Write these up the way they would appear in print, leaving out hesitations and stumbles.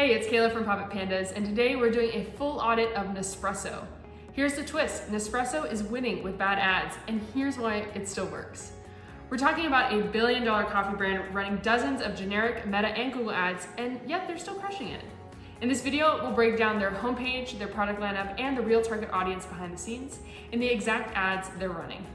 Hey, it's Kayla from Pandas, and today we're doing a full audit of Nespresso. Here's the twist: Nespresso is winning with bad ads, and here's why it still works. We're talking about a billion-dollar coffee brand running dozens of generic Meta and Google ads, and yet they're still crushing it. In this video, we'll break down their homepage, their product lineup, and the real target audience behind the scenes, and the exact ads they're running.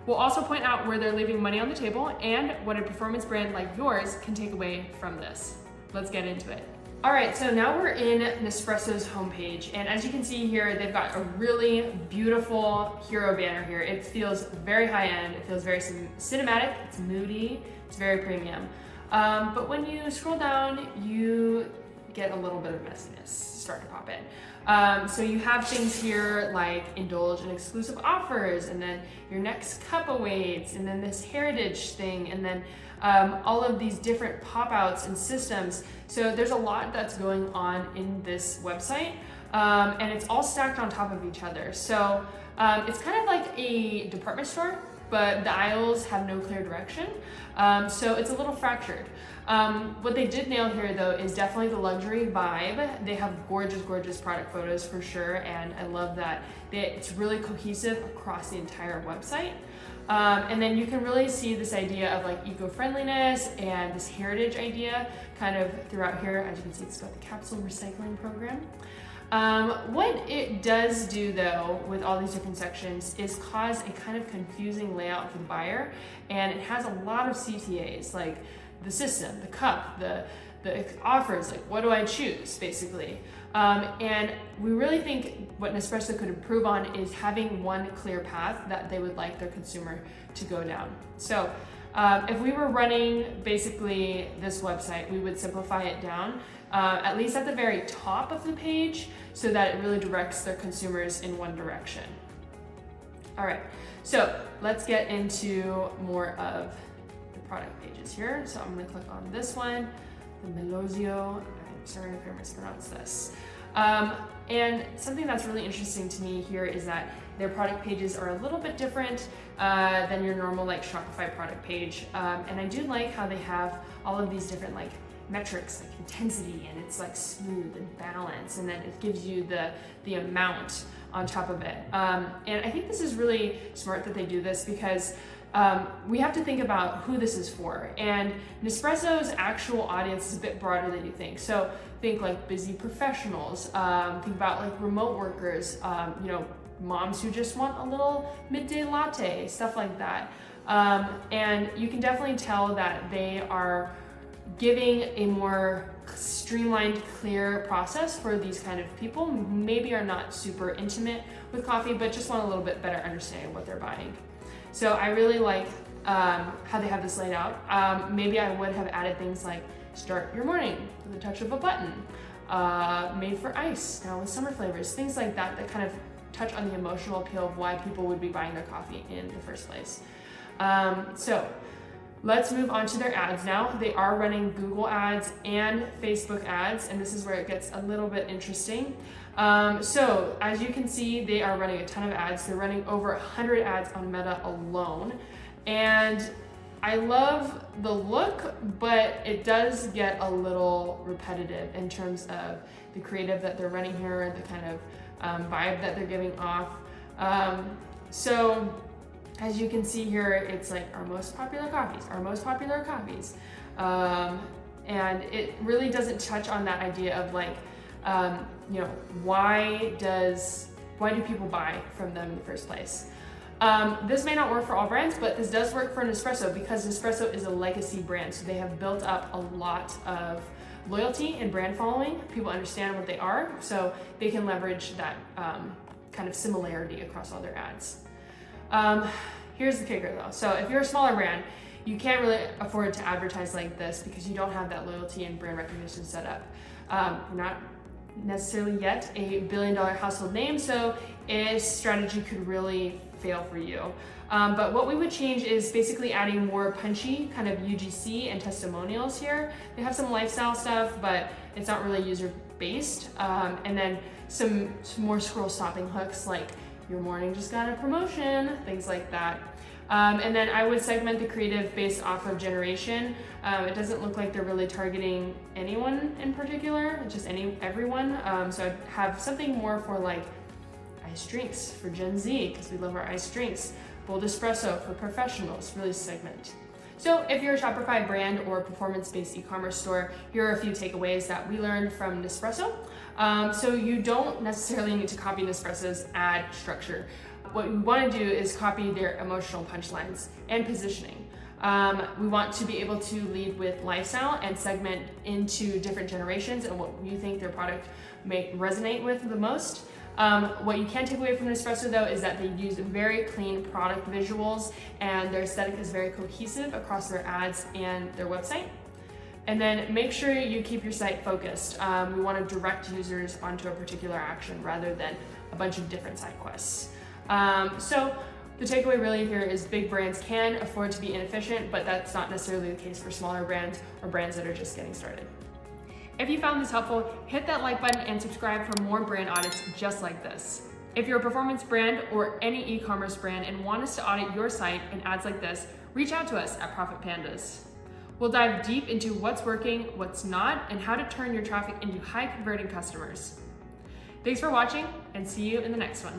We'll also point out where they're leaving money on the table and what a performance brand like yours can take away from this. Let's get into it. All right, so now we're in Nespresso's homepage, and as you can see here, they've got a really beautiful hero banner here. It feels very high-end, it feels very cinematic, it's moody, it's very premium. But when you scroll down, you get a little bit of messiness start to pop in. So you have things here like indulge in exclusive offers, and then your next cup awaits, and then this heritage thing, and then all of these different pop-outs and systems. So there's a lot that's going on in this website, and it's all stacked on top of each other. So it's kind of like a department store, but the aisles have no clear direction. So it's a little fractured. What they did nail here though is definitely the luxury vibe. They have gorgeous, gorgeous product photos for sure, and I love that it's really cohesive across the entire website. And then you can really see this idea of like eco-friendliness and this heritage idea kind of throughout here. As you can see, it's got the capsule recycling program. What it does do though with all these different sections is cause a kind of confusing layout for the buyer, and it has a lot of CTAs like the system, the cup, the offers, like what do I choose basically. And we really think what Nespresso could improve on is having one clear path that they would like their consumer to go down. So if we were running basically this website, we would simplify it down, at least at the very top of the page, so that it really directs their consumers in one direction. All right, so let's get into more of the product pages here. So I'm gonna click on this one, the Melozio. I'm sorry if I mispronounced this. And something that's really interesting to me here is that their product pages are a little bit different than your normal like Shopify product page. And I do like how they have all of these different like metrics like intensity, and it's like smooth and balanced, and then it gives you the amount on top of it. And I think this is really smart that they do this, because we have to think about who this is for. And Nespresso's actual audience is a bit broader than you think. So think like busy professionals, think about like remote workers, moms who just want a little midday latte, stuff like that. And you can definitely tell that they are giving a more streamlined, clear process for these kind of people who maybe are not super intimate with coffee, but just want a little bit better understanding what they're buying. So I really like how they have this laid out. Maybe I would have added things like start your morning with a touch of a button, made for ice, now with summer flavors, things like that that kind of touch on the emotional appeal of why people would be buying their coffee in the first place. So let's move on to their ads now. They are running Google ads and Facebook ads, and this is where it gets a little bit interesting. So as you can see, they are running a ton of ads. They're running over 100 ads on Meta alone. And I love the look, but it does get a little repetitive in terms of the creative that they're running here, the kind of vibe that they're giving off. So as you can see here, it's like our most popular coffees. And it really doesn't touch on that idea of like, why do people buy from them in the first place? This may not work for all brands, but this does work for Nespresso, because Nespresso is a legacy brand. So they have built up a lot of loyalty and brand following. People understand what they are, so they can leverage that kind of similarity across all their ads. Here's the kicker though. So if you're a smaller brand, you can't really afford to advertise like this because you don't have that loyalty and brand recognition set up. You're not necessarily yet a billion-dollar household name, so a strategy could really fail for you. But what we would change is basically adding more punchy kind of UGC and testimonials here. They have some lifestyle stuff, but it's not really user-based. And then some more scroll stopping hooks like your morning just got a promotion, things like that. And then I would segment the creative based off of generation. It doesn't look like they're really targeting anyone in particular, just everyone. So I'd have something more for like iced drinks for Gen Z, because we love our iced drinks. Bold espresso for professionals, really segment. So if you're a Shopify brand or performance-based e-commerce store, here are a few takeaways that we learned from Nespresso. So you don't necessarily need to copy Nespresso's ad structure. What we want to do is copy their emotional punchlines and positioning. We want to be able to lead with lifestyle and segment into different generations and what you think their product may resonate with the most. What you can take away from Nespresso though is that they use very clean product visuals and their aesthetic is very cohesive across their ads and their website. And then make sure you keep your site focused. We want to direct users onto a particular action rather than a bunch of different side quests. So the takeaway really here is big brands can afford to be inefficient, but that's not necessarily the case for smaller brands or brands that are just getting started. If you found this helpful, hit that like button and subscribe for more brand audits just like this. If you're a performance brand or any e-commerce brand and want us to audit your site and ads like this, reach out to us at Profit Pandas. We'll dive deep into what's working, what's not, and how to turn your traffic into high converting customers. Thanks for watching and see you in the next one.